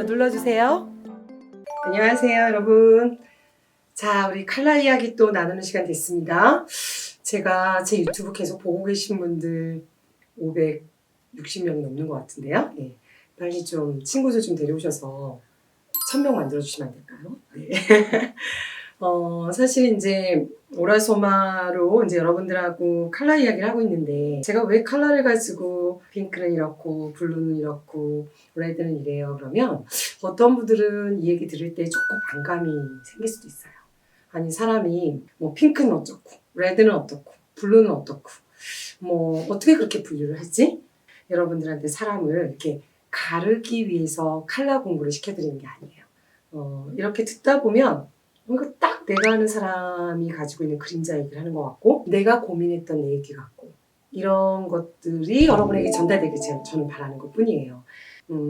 좋아요도 눌러주세요. 안녕하세요, 여러분. 자, 우리 칼라 이야기 또 나누는 시간 됐습니다. 제가 제 유튜브 계속 보고 계신 분들 560명이 넘는 것 같은데요. 예, 빨리 좀 친구들 좀 데려오셔서 1000명 만들어주시면 안 될까요? 네. 사실 이제 오라소마로 이제 여러분들하고 칼라 이야기를 하고 있는데, 제가 왜 칼라를 가지고 핑크는 이렇고 블루는 이렇고 레드는 이래요 그러면 어떤 분들은 이 얘기 들을 때 조금 반감이 생길 수도 있어요. 아니, 사람이 뭐 핑크는 어떻고 레드는 어떻고 블루는 어떻고 뭐 어떻게 그렇게 분류를 하지? 여러분들한테 사람을 이렇게 가르기 위해서 칼라 공부를 시켜드리는 게 아니에요. 이렇게 듣다 보면 뭔가 딱 내가 아는 사람이 가지고 있는 그림자 얘기를 하는 것 같고, 내가 고민했던 내 얘기 같고, 이런 것들이 여러분에게 전달되길 저는 바라는 것 뿐이에요.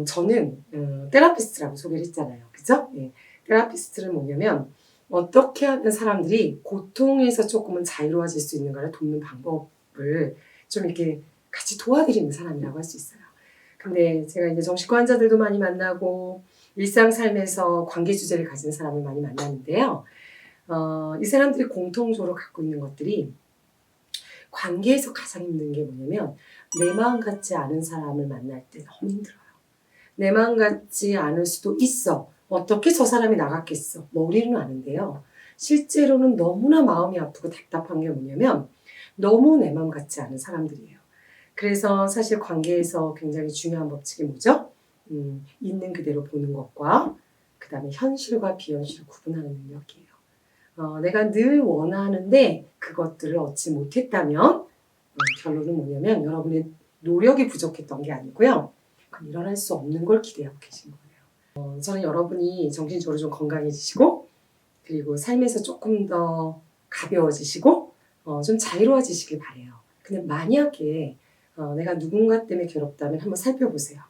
저는 테라피스트라고 소개를 했잖아요. 그죠? 예. 테라피스트는 뭐냐면 어떻게 하면 사람들이 고통에서 조금은 자유로워질 수 있는가를 돕는 방법을 좀 이렇게 같이 도와드리는 사람이라고 할 수 있어요. 근데 제가 이제 정신과 환자들도 많이 만나고 일상 삶에서 관계 주제를 가진 사람을 많이 만나는데요. 이 사람들이 공통적으로 갖고 있는 것들이, 관계에서 가장 힘든 게 뭐냐면 내 마음 같지 않은 사람을 만날 때 너무 힘들어요. 내 마음 같지 않을 수도 있어. 어떻게 저 사람이 나갔겠어. 머리로는 아는데요. 실제로는 너무나 마음이 아프고 답답한 게 뭐냐면 너무 내 마음 같지 않은 사람들이에요. 그래서 사실 관계에서 굉장히 중요한 법칙이 뭐죠? 있는 그대로 보는 것과 그 다음에 현실과 비현실을 구분하는 능력이에요. 내가 늘 원하는데 그것들을 얻지 못했다면 결론은 뭐냐면 여러분의 노력이 부족했던 게 아니고요. 그건 일어날 수 없는 걸 기대하고 계신 거예요. 저는 여러분이 정신적으로 좀 건강해지시고, 그리고 삶에서 조금 더 가벼워지시고 좀 자유로워지시길 바래요. 근데 만약에 내가 누군가 때문에 괴롭다면 한번 살펴보세요.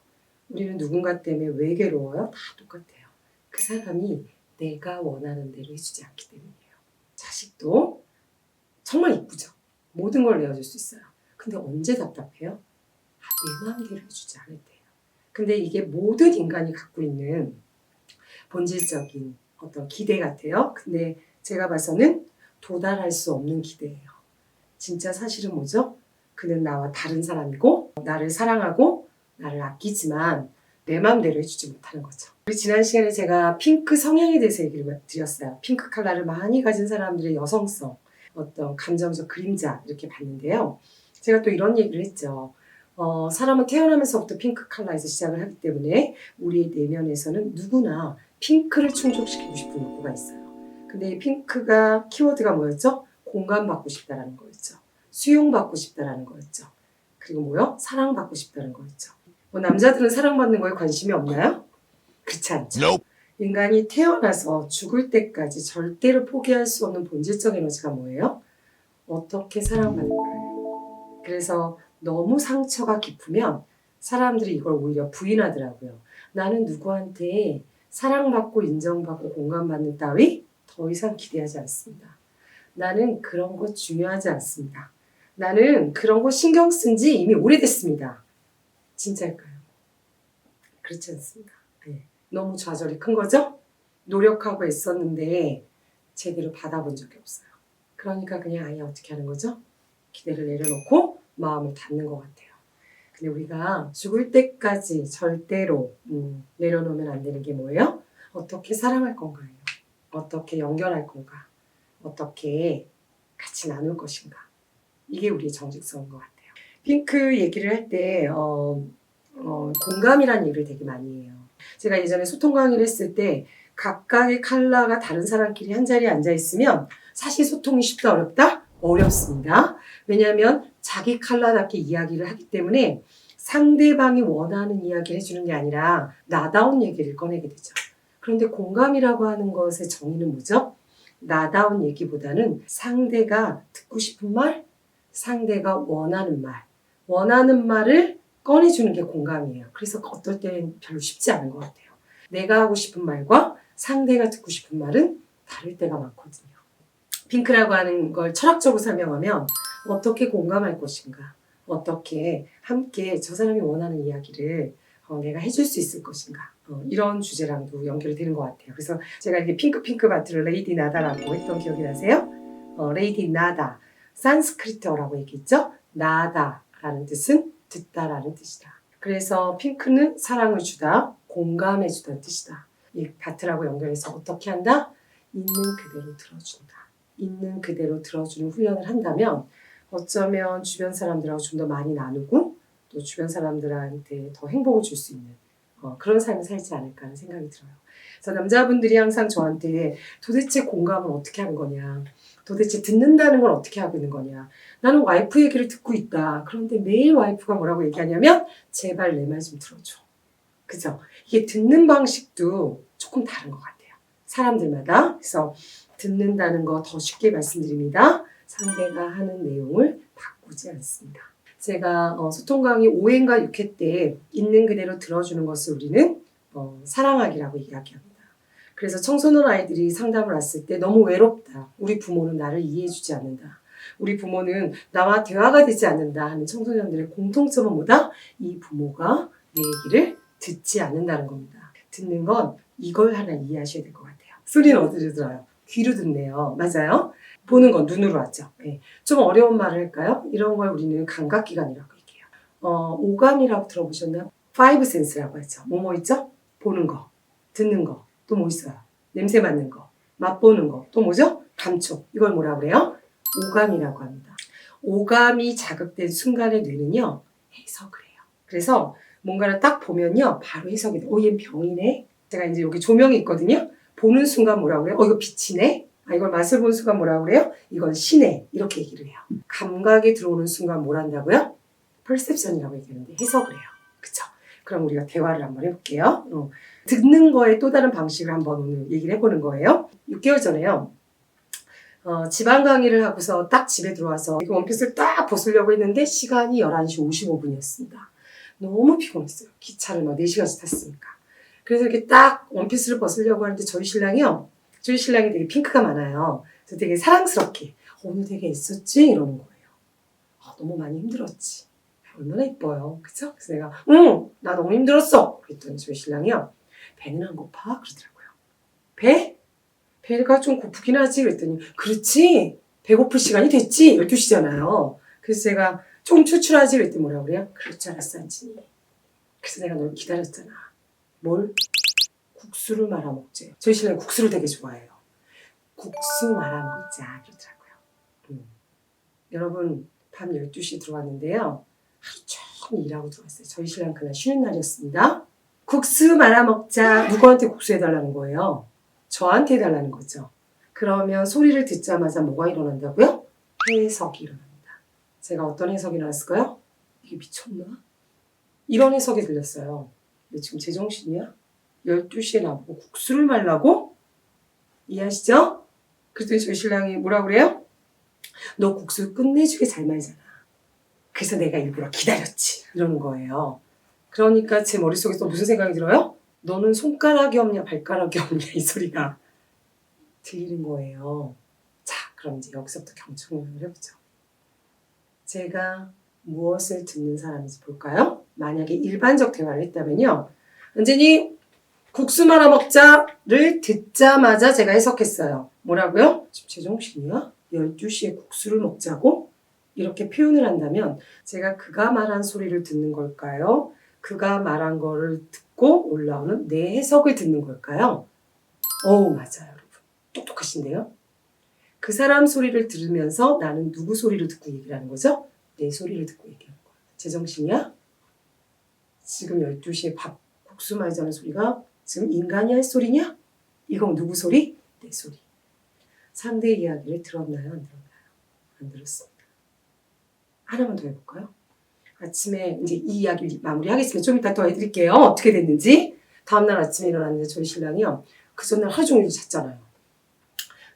우리는 누군가 때문에 왜 괴로워요? 다 똑같아요. 그 사람이 내가 원하는 대로 해주지 않기 때문이에요. 자식도 정말 이쁘죠? 모든 걸 내어줄 수 있어요. 근데 언제 답답해요? 내 마음대로 해주지 않을 때예요. 근데 이게 모든 인간이 갖고 있는 본질적인 어떤 기대 같아요. 근데 제가 봐서는 도달할 수 없는 기대예요. 진짜 사실은 뭐죠? 그는 나와 다른 사람이고 나를 사랑하고 나를 아끼지만 내 마음대로 해주지 못하는 거죠. 우리 지난 시간에 제가 핑크 성향에 대해서 얘기를 드렸어요. 핑크 컬러를 많이 가진 사람들의 여성성, 어떤 감정적 그림자 이렇게 봤는데요. 제가 또 이런 얘기를 했죠. 사람은 태어나면서부터 핑크 컬러에서 시작을 하기 때문에 우리의 내면에서는 누구나 핑크를 충족시키고 싶은 욕구가 있어요. 근데 이 핑크가 키워드가 뭐였죠? 공감받고 싶다라는 거였죠. 수용받고 싶다라는 거였죠. 그리고 뭐요? 사랑받고 싶다는 거였죠. 뭐 남자들은 사랑받는 거에 관심이 없나요? 그렇지 않죠. Nope. 인간이 태어나서 죽을 때까지 절대로 포기할 수 없는 본질적 에너지가 뭐예요? 어떻게 사랑받을까요? 그래서 너무 상처가 깊으면 사람들이 이걸 오히려 부인하더라고요. 나는 누구한테 사랑받고 인정받고 공감받는 따위 더 이상 기대하지 않습니다. 나는 그런 거 중요하지 않습니다. 나는 그런 거 신경 쓴 지 이미 오래됐습니다. 진짜일까요? 그렇지 않습니다. 네. 너무 좌절이 큰 거죠? 노력하고 애썼는데 제대로 받아본 적이 없어요. 그러니까 그냥 아예 어떻게 하는 거죠? 기대를 내려놓고 마음을 닫는 것 같아요. 근데 우리가 죽을 때까지 절대로 내려놓으면 안 되는 게 뭐예요? 어떻게 사랑할 건가요? 어떻게 연결할 건가? 어떻게 같이 나눌 것인가? 이게 우리의 정직성인 것 같아요. 핑크 얘기를 할 때 공감이라는 얘기를 되게 많이 해요. 제가 예전에 소통 강의를 했을 때 각각의 컬러가 다른 사람끼리 한 자리에 앉아 있으면 사실 소통이 쉽다 어렵다? 어렵습니다. 왜냐하면 자기 컬러답게 이야기를 하기 때문에 상대방이 원하는 이야기를 해주는 게 아니라 나다운 얘기를 꺼내게 되죠. 그런데 공감이라고 하는 것의 정의는 뭐죠? 나다운 얘기보다는 상대가 듣고 싶은 말, 상대가 원하는 말을 꺼내주는 게 공감이에요. 그래서 어떨 때는 별로 쉽지 않은 것 같아요. 내가 하고 싶은 말과 상대가 듣고 싶은 말은 다를 때가 많거든요. 핑크라고 하는 걸 철학적으로 설명하면 어떻게 공감할 것인가, 어떻게 함께 저 사람이 원하는 이야기를 내가 해줄 수 있을 것인가. 이런 주제랑도 연결이 되는 것 같아요. 그래서 제가 이게 핑크 바트를 레이디 나다라고 했던 기억이 나세요? 레이디 나다. 산스크리트어라고 얘기했죠? 나다라는 뜻은 듣다라는 뜻이다. 그래서 핑크는 사랑을 주다, 공감해 주다는 뜻이다. 이 바트라고 연결해서 어떻게 한다? 있는 그대로 들어준다. 있는 그대로 들어주는 훈련을 한다면 어쩌면 주변 사람들하고 좀 더 많이 나누고 또 주변 사람들한테 더 행복을 줄 수 있는 그런 삶을 살지 않을까 하는 생각이 들어요. 그래서 남자분들이 항상 저한테 도대체 공감을 어떻게 하는 거냐, 도대체 듣는다는 걸 어떻게 하고 있는 거냐, 나는 와이프 얘기를 듣고 있다. 그런데 매일 와이프가 뭐라고 얘기하냐면 제발 내 말 좀 들어줘. 그죠? 이게 듣는 방식도 조금 다른 것 같아요. 사람들마다. 그래서 듣는다는 거 더 쉽게 말씀드립니다. 상대가 하는 내용을 바꾸지 않습니다. 제가 소통 강의 5회인가 6회 때 있는 그대로 들어주는 것을 우리는 사랑하기라고 이야기합니다. 그래서 청소년 아이들이 상담을 왔을 때 너무 외롭다. 우리 부모는 나를 이해해주지 않는다. 우리 부모는 나와 대화가 되지 않는다 하는 청소년들의 공통점은 뭐다? 이 부모가 내 얘기를 듣지 않는다는 겁니다. 듣는 건 이걸 하나 이해하셔야 될 것 같아요. 소리는 어디로 들어요? 귀로 듣네요. 맞아요? 보는 건 눈으로 하죠. 네. 좀 어려운 말을 할까요? 이런 걸 우리는 감각기관이라고 얘기해요. 오감이라고 들어보셨나요? 파이브 센스라고 하죠. 뭐뭐 있죠? 보는 거, 듣는 거, 또 뭐 있어요? 냄새 맡는 거, 맛보는 거, 또 뭐죠? 감촉. 이걸 뭐라고 그래요? 오감이라고 합니다. 오감이 자극된 순간에 뇌는요, 해석을 해요. 그래서 뭔가를 딱 보면요, 바로 해석이 돼요. 얘는 병이네? 제가 이제 여기 조명이 있거든요. 보는 순간 뭐라고 그래요? 이거 빛이네? 이걸 맛을 보는 순간 뭐라고 그래요? 이건 시네. 이렇게 얘기를 해요. 감각이 들어오는 순간 뭘 한다고요? perception이라고 얘기하는데 해석을 해요. 그쵸? 그럼 우리가 대화를 한번 해볼게요. 듣는 거에 또 다른 방식을 한번 오늘 얘기를 해보는 거예요. 6개월 전에요. 지방 강의를 하고서 딱 집에 들어와서 원피스를 딱 벗으려고 했는데 시간이 11시 55분이었습니다. 너무 피곤했어요. 기차를 막 4시간씩 탔으니까. 그래서 이렇게 딱 원피스를 벗으려고 하는데 저희 신랑이 되게 핑크가 많아요. 그래서 되게 사랑스럽게 오늘 되게 애썼지? 이러는 거예요. 너무 많이 힘들었지. 얼마나 예뻐요. 그쵸? 그래서 내가 나 너무 힘들었어. 그랬더니 저희 신랑이요. 배는 안 고파? 그러더라고요. 배? 배가 좀 고프긴 하지. 그랬더니 그렇지. 배고플 시간이 됐지. 12시잖아요. 그래서 제가 조금 출출하지. 그랬더니 뭐라고 그래요? 그럴 줄 알았어, 안진이. 그래서 내가 널 기다렸잖아. 뭘? 국수를 말아 먹지. 저희 신랑이 국수를 되게 좋아해요. 국수 말아 먹자 그러더라고요. 여러분 밤 12시에 들어왔는데요. 하루 종일 일하고 들어왔어요. 저희 신랑 그날 쉬는 날이었습니다. 국수 말아 먹자. 누구한테 국수 해달라는 거예요? 저한테 해달라는 거죠. 그러면 소리를 듣자마자 뭐가 일어난다고요? 해석이 일어납니다. 제가 어떤 해석이 나왔을까요? 이게 미쳤나? 이런 해석이 들렸어요. 근데 지금 제정신이야? 12시에 나보고 국수를 말라고? 이해하시죠? 그랬더니 저희 신랑이 뭐라고 그래요? 너 국수 끝내주게 잘 말잖아. 그래서 내가 일부러 기다렸지. 이러는 거예요. 그러니까 제 머릿속에 또 무슨 생각이 들어요? 너는 손가락이 없냐 발가락이 없냐 이 소리가 들리는 거예요. 자, 그럼 이제 여기서부터 경청을 해보죠. 제가 무엇을 듣는 사람인지 볼까요? 만약에 일반적 대화를 했다면요. 은진이 국수 말아 먹자를 듣자마자 제가 해석했어요. 뭐라고요? 지금 제정신이야? 12시에 국수를 먹자고? 이렇게 표현을 한다면 제가 그가 말한 소리를 듣는 걸까요? 그가 말한 거를 듣고 올라오는 내 해석을 듣는 걸까요? 맞아요, 여러분. 똑똑하신데요? 그 사람 소리를 들으면서 나는 누구 소리를 듣고 얘기를 하는 거죠? 내 소리를 듣고 얘기하는 거예요. 제정신이야? 지금 12시에 국수 말자는 소리가 지금 인간이 할 소리냐? 이건 누구 소리? 내 소리. 상대의 이야기를 들었나요? 안 들었나요? 안 들었습니다. 하나만 더 해볼까요? 아침에 이제 이 이야기 마무리하겠습니다. 좀 이따 더 해드릴게요. 어떻게 됐는지. 다음날 아침에 일어났는데 저희 신랑이요. 그 전날 하루 종일 잤잖아요.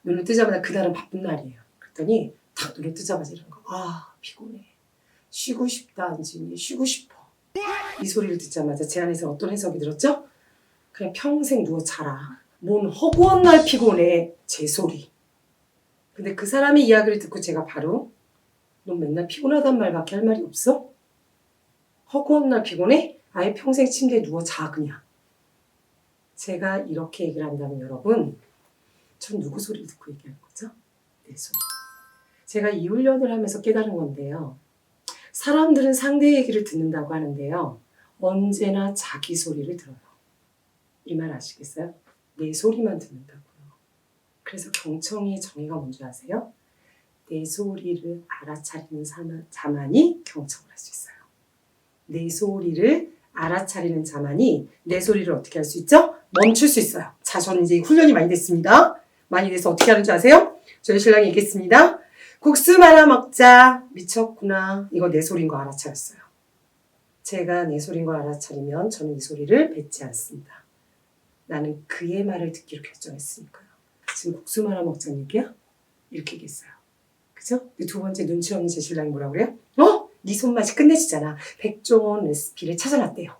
눈을 뜨자마자 그날은 바쁜 날이에요. 그랬더니 딱 눈을 뜨자마자 이런 거. 피곤해. 쉬고 싶다 안진이. 쉬고 싶어. 이 소리를 듣자마자 제 안에서 어떤 해석이 들었죠? 그냥 평생 누워 자라. 뭔 허구한 날 피곤해. 제 소리. 근데 그 사람의 이야기를 듣고 제가 바로 넌 맨날 피곤하단 말밖에 할 말이 없어? 허구한 날 피곤해? 아예 평생 침대에 누워 자 그냥. 제가 이렇게 얘기를 한다면 여러분, 전 누구 소리를 듣고 얘기하는 거죠? 내 소리. 제가 이 훈련을 하면서 깨달은 건데요. 사람들은 상대 얘기를 듣는다고 하는데요. 언제나 자기 소리를 들어요. 이 말 아시겠어요? 내 소리만 듣는다고요. 그래서 경청의 정의가 뭔지 아세요? 내 소리를 알아차리는 자만이 경청을 할 수 있어요. 내 소리를 알아차리는 자만이 내 소리를 어떻게 할 수 있죠? 멈출 수 있어요. 자, 저는 이제 훈련이 많이 됐습니다. 많이 돼서 어떻게 하는지 아세요? 저희 신랑이 얘기했습니다. 국수 말아 먹자. 미쳤구나. 이거 내 소리인 거 알아차렸어요. 제가 내 소리인 걸 알아차리면 저는 이 소리를 뱉지 않습니다. 나는 그의 말을 듣기로 결정했으니까요. 지금 국수 말아 먹자는 얘기야? 이렇게 얘기했어요. 그죠? 두 번째 눈치 없는 제 신랑이 뭐라고 그래요? 네 손맛이 끝내주잖아. 백종원 레시피를 찾아놨대요.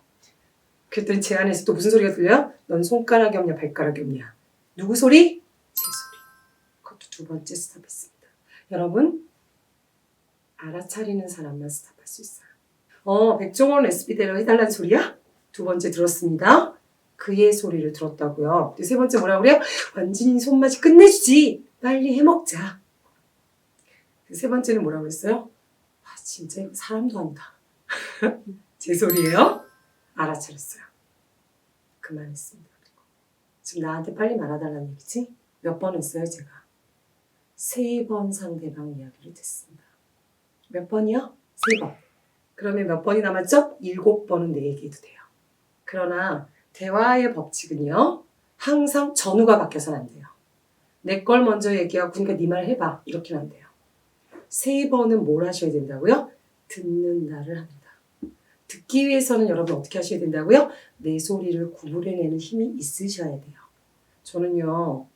그랬더니 제 안에서 또 무슨 소리가 들려요? 넌 손가락이 없냐 발가락이 없냐. 누구 소리? 제 소리. 그것도 두 번째 스탑했습니다. 여러분, 알아차리는 사람만 스탑할 수 있어요. 백종원 레시피대로 해달라는 소리야? 두 번째 들었습니다. 그의 소리를 들었다고요. 세 번째 뭐라고 그래요? 완전히 손맛이 끝내주지. 빨리 해먹자. 세 번째는 뭐라고 했어요? 진짜 이거 사람도 아니다. 제 소리예요? 알아차렸어요. 그만했습니다. 그리고 지금 나한테 빨리 말아달라는 얘기지? 몇 번 했어요 제가? 3번 상대방 이야기를 듣습니다. 몇 번이요? 3번. 그러면 몇 번이 남았죠? 7번은 내 얘기해도 돼요. 그러나 대화의 법칙은요. 항상 전후가 바뀌어서는 안 돼요. 내 걸 먼저 얘기하고 그러니까 네 말 해봐. 이렇게는 안 돼요. 3번은 뭘 하셔야 된다고요? 듣는다를 합니다. 듣기 위해서는 여러분 어떻게 하셔야 된다고요? 내 소리를 구분해내는 힘이 있으셔야 돼요. 저는요.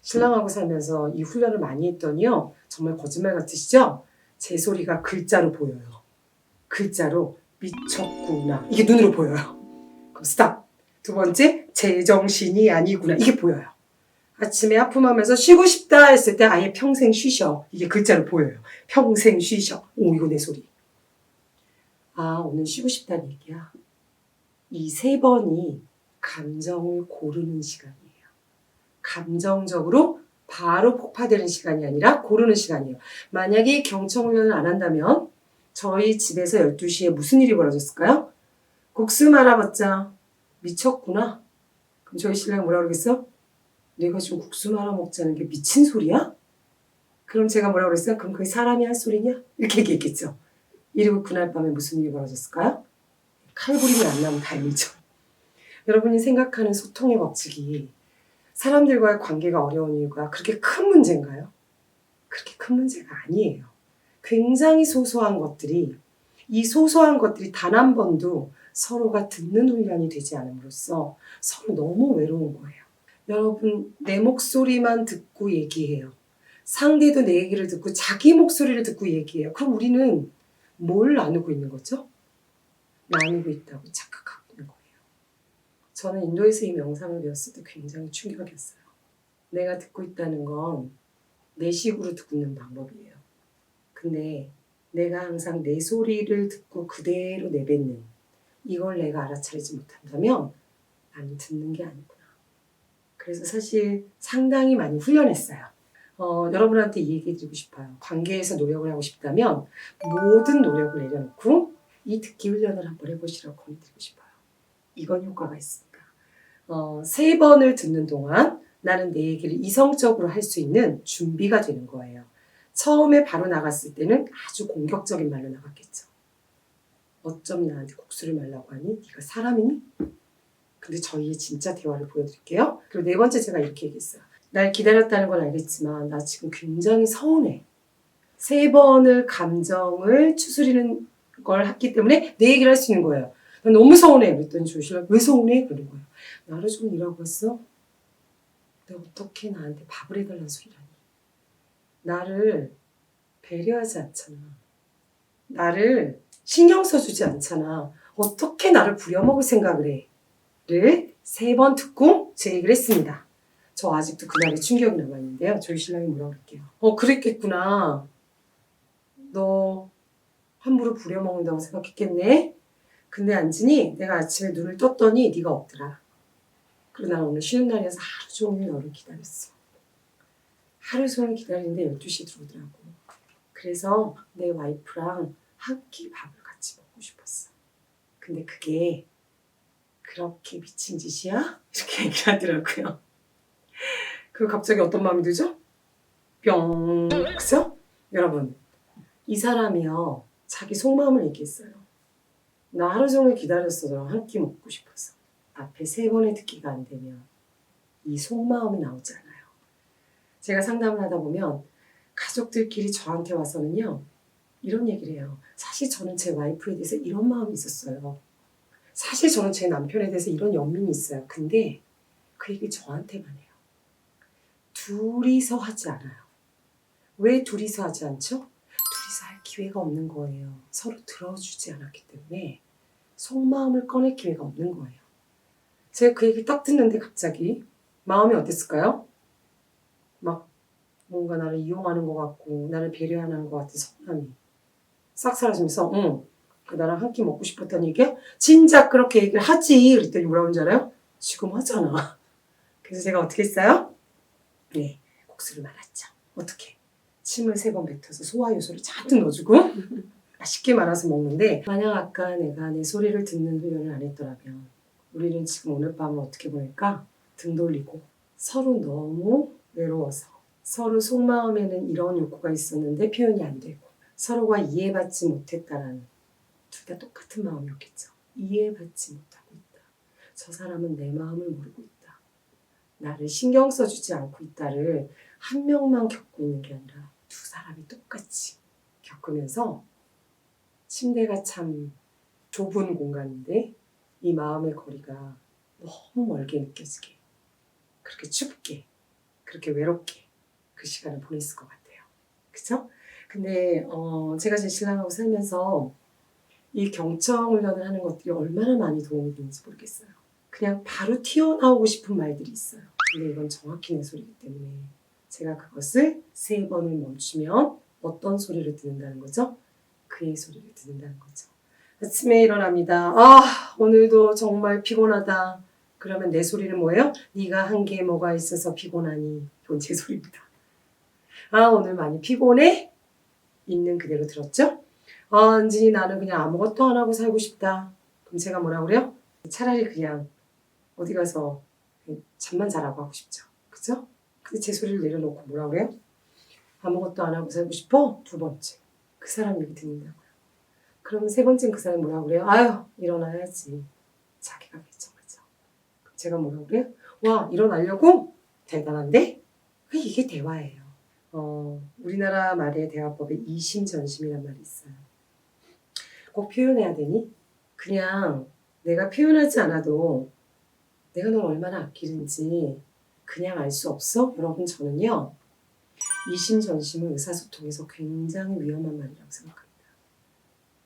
신랑하고 살면서 이 훈련을 많이 했더니요. 정말 거짓말 같으시죠? 제 소리가 글자로 보여요. 글자로 미쳤구나. 이게 눈으로 보여요. 그럼 스탑. 두 번째, 제정신이 아니구나. 이게 보여요. 아침에 하품하면서 쉬고 싶다 했을 때 아예 평생 쉬셔. 이게 글자로 보여요. 평생 쉬셔. 오, 이거 내 소리. 오늘 쉬고 싶다는 얘기야. 이 3번이 감정을 고르는 시간이에요. 감정적으로 바로 폭파되는 시간이 아니라 고르는 시간이에요. 만약에 경청훈련을 안 한다면 저희 집에서 12시에 무슨 일이 벌어졌을까요? 국수 말아봤자 미쳤구나. 그럼 저희 신랑이 뭐라 그러겠어? 내가 지금 국수 말아 먹자는 게 미친 소리야? 그럼 제가 뭐라 그랬어요? 그럼 그게 사람이 할 소리냐? 이렇게 얘기했겠죠. 이리고 그날 밤에 무슨 일이 벌어졌을까요? 칼부림이 안 나면 다행이죠. 여러분이 생각하는 소통의 법칙이 사람들과의 관계가 어려운 이유가 그렇게 큰 문제인가요? 그렇게 큰 문제가 아니에요. 굉장히 소소한 것들이 이 소소한 것들이 단 한 번도 서로가 듣는 훈련이 되지 않음으로써 서로 너무 외로운 거예요. 여러분 내 목소리만 듣고 얘기해요. 상대도 내 얘기를 듣고 자기 목소리를 듣고 얘기해요. 그럼 우리는 뭘 나누고 있는 거죠? 나누고 있다고 착각하고 있는 거예요. 저는 인도에서 이 명상을 배웠을 때 굉장히 충격이었어요. 내가 듣고 있다는 건 내 식으로 듣는 방법이에요. 근데 내가 항상 내 소리를 듣고 그대로 내뱉는 이걸 내가 알아차리지 못한다면 나는 듣는 게 아니구나. 그래서 사실 상당히 많이 훈련했어요. 여러분한테 이 얘기 드리고 싶어요. 관계에서 노력을 하고 싶다면 모든 노력을 내려놓고 이 듣기 훈련을 한번 해보시라고 권해드리고 싶어요. 이건 효과가 있습니다. 3번을 듣는 동안 나는 내 얘기를 이성적으로 할 수 있는 준비가 되는 거예요. 처음에 바로 나갔을 때는 아주 공격적인 말로 나갔겠죠. 어쩜 나한테 국수를 말라고 하니? 네가 사람이니? 근데 저희의 진짜 대화를 보여드릴게요. 그리고 4번째 제가 이렇게 얘기했어요. 날 기다렸다는 건 알겠지만 나 지금 굉장히 서운해. 3번을 감정을 추스리는 걸 했기 때문에 내 얘기를 할 수 있는 거예요. 나 너무 서운해. 그랬더니 조실라 왜 서운해? 그러는 거예요. 나 하루 종일 일하고 있어? 내가 어떻게 나한테 밥을 해달라는 소리라니. 나를 배려하지 않잖아. 나를 신경 써주지 않잖아. 어떻게 나를 부려먹을 생각을 해? 를 3번 듣고 제 얘기를 했습니다. 저 아직도 그날의 충격이 남아있는데요. 저희 신랑이 뭐라고 그럴게요. 그랬겠구나. 너 함부로 부려먹는다고 생각했겠네? 근데 안진이 내가 아침에 눈을 떴더니 네가 없더라. 그리고 난 오늘 쉬는 날이어서 하루 종일 너를 기다렸어. 하루 종일 기다리는데 12시에 들어오더라고. 그래서 내 와이프랑 한 끼 밥을 같이 먹고 싶었어. 근데 그게 그렇게 미친 짓이야? 이렇게 얘기를 하더라고요. 그리고 갑자기 어떤 마음이 들죠? 뿅. 그죠? 여러분, 이 사람이요. 자기 속마음을 얘기했어요. 나 하루 종일 기다렸어. 너랑 한 끼 먹고 싶어서. 앞에 3번의 듣기가 안 되면 이 속마음이 나오지 않아요. 제가 상담을 하다 보면 가족들끼리 저한테 와서는요. 이런 얘기를 해요. 사실 저는 제 와이프에 대해서 이런 마음이 있었어요. 사실 저는 제 남편에 대해서 이런 연민이 있어요. 근데 그 얘기 저한테만 해요. 둘이서 하지 않아요. 왜 둘이서 하지 않죠? 둘이서 할 기회가 없는 거예요. 서로 들어주지 않았기 때문에 속마음을 꺼낼 기회가 없는 거예요. 제가 그 얘기 딱 듣는데 갑자기 마음이 어땠을까요? 막 뭔가 나를 이용하는 것 같고 나를 배려하는 것 같은 서운함이 싹 사라지면서 나랑 한 끼 먹고 싶었다는 얘기야? 진작 그렇게 얘기를 하지. 그랬더니 뭐라고 하는지 알아요? 지금 하잖아. 그래서 제가 어떻게 했어요? 네, 국수를 말았죠. 어떻게? 침을 3번 뱉어서 소화효소를 잔뜩 넣어주고 맛있게 말아서 먹는데 만약 아까 내가 내 소리를 듣는 훈련을 안 했더라면 우리는 지금 오늘 밤을 어떻게 보낼까? 등 돌리고 서로 너무 외로워서 서로 속마음에는 이런 욕구가 있었는데 표현이 안 되고 서로가 이해받지 못했다라는 둘 다 똑같은 마음이었겠죠. 이해받지 못하고 있다. 저 사람은 내 마음을 모르고 있다. 나를 신경 써주지 않고 있다를 한 명만 겪고 있는 게 아니라 두 사람이 똑같이 겪으면서 침대가 참 좁은 공간인데 이 마음의 거리가 너무 멀게 느껴지게 그렇게 춥게 그렇게 외롭게 그 시간을 보냈을 것 같아요. 그쵸? 근데 제가 제 신랑하고 살면서 이 경청 훈련을 하는 것들이 얼마나 많이 도움이 되는지 모르겠어요. 그냥 바로 튀어나오고 싶은 말들이 있어요. 근데 이건 정확히 내 소리이기 때문에 제가 그것을 3번을 멈추면 어떤 소리를 듣는다는 거죠? 그의 소리를 듣는다는 거죠. 아침에 일어납니다. 오늘도 정말 피곤하다. 그러면 내 소리는 뭐예요? 네가 한 게 뭐가 있어서 피곤하니. 이건 제 소리입니다. 오늘 많이 피곤해? 있는 그대로 들었죠? 안진이 나는 그냥 아무것도 안 하고 살고 싶다. 그럼 제가 뭐라 그래요? 차라리 그냥 어디 가서 잠만 자라고 하고 싶죠. 그죠? 근데 제 소리를 내려놓고 뭐라 그래요? 아무것도 안 하고 살고 싶어? 2번째. 그 사람 얘기 듣는다고요. 그러면 3번째는 그 사람이 뭐라 그래요? 아유, 일어나야지. 자기가 결정하죠. 그럼 제가 뭐라 그래요? 와, 일어나려고? 대단한데? 이게 대화예요. 우리나라 말의 대화법에 이심전심이란 말이 있어요. 꼭 표현해야 되니? 그냥 내가 표현하지 않아도 내가 널 얼마나 아끼는지 그냥 알 수 없어? 여러분 저는요. 이심전심은 의사소통에서 굉장히 위험한 말이라고 생각합니다.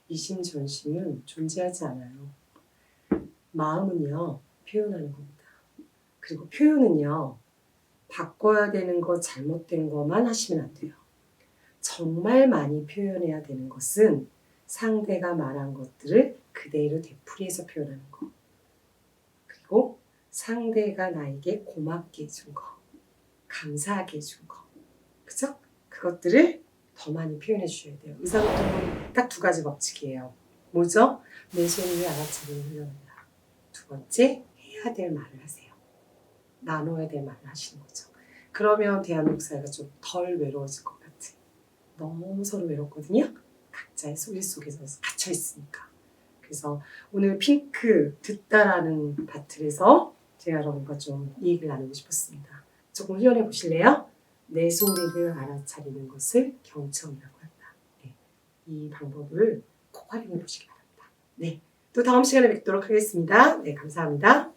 이심전심은 존재하지 않아요. 마음은요. 표현하는 겁니다. 그리고 표현은요. 바꿔야 되는 거 잘못된 것만 하시면 안 돼요. 정말 많이 표현해야 되는 것은 상대가 말한 것들을 그대로 되풀이해서 표현하는 거. 그리고 상대가 나에게 고맙게 해준 거. 감사하게 해준 거. 그죠? 그것들을 더 많이 표현해 주셔야 돼요. 의사소통은 딱 2가지 법칙이에요. 뭐죠? 내 소리를 알아차리는 훈련이다. 2번째, 해야 될 말을 하세요. 나눠야 될 말을 하시는 거죠. 그러면 대한민국 사회가 좀 덜 외로워질 것 같아요. 너무 서로 외롭거든요. 각자의 소리 속에서 갇혀 있으니까. 그래서 오늘 핑크 듣다라는 바틀에서 제가 여러분과 좀 이 얘기를 나누고 싶었습니다. 조금 훈련해 보실래요? 내 소리를 알아차리는 것을 경청이라고 한다. 네, 이 방법을 꼭 활용해 보시기 바랍니다. 네, 또 다음 시간에 뵙도록 하겠습니다. 네, 감사합니다.